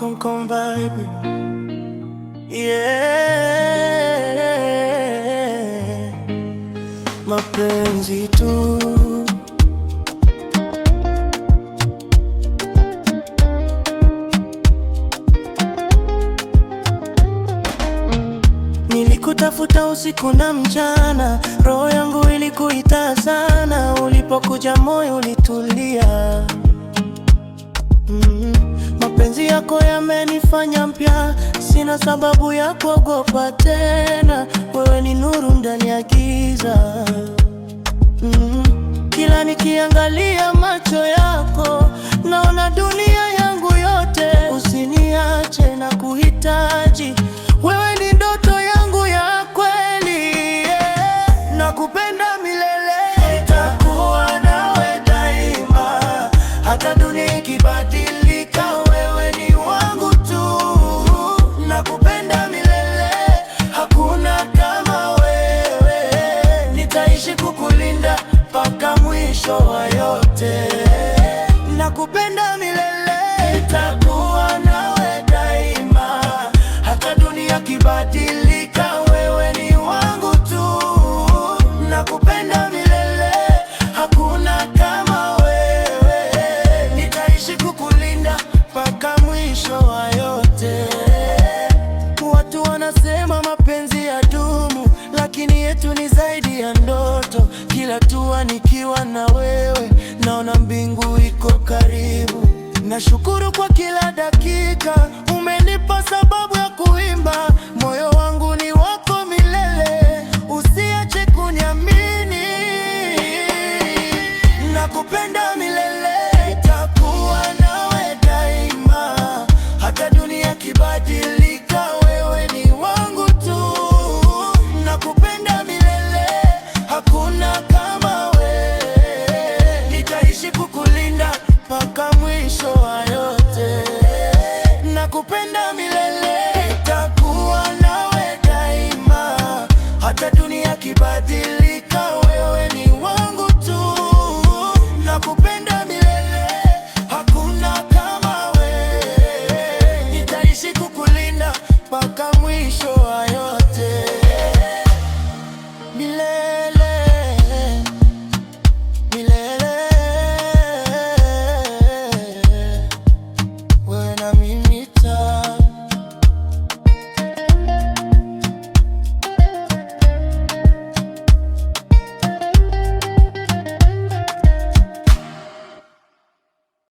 Come, come baby. Yeah, mapenzi tu. Nilikutafuta usiku na mchana, roho yangu ilikuita sana. Ulipokuja moyo ulitulia. Mapenzi yako yamenifanya mpya, sina sababu ya kuogopa tena. Wewe ni nuru ndani ya giza. Kila nikiangalia macho yako, naona dunia yangu yote. Usiniache na kuhitaji, wewe ni ndoto yangu ya kweli, yeah. Nakupenda milele, nitakuwa nawe daima, hata dunia ikibadilika, wewe ni wangu tu. Nakupenda milele, hakuna kama wewe, nitaishi kukulinda mpaka mwisho wa yote. Nakupenda milele, nitakuwa nawe daima, hata dunia ikibadilika, wewe ni wangu tu. Nakupenda milele, hakuna kama wewe, nitaishi kukulinda mpaka mwisho wa yote. Watu wanasema mapenzi yadumu, lakini yetu ni zaidi ya ndoto. Kila hatua nikiwa na wewe, naona mbingu iko karibu. Nashukuru kwa kila dakika umenipa sababu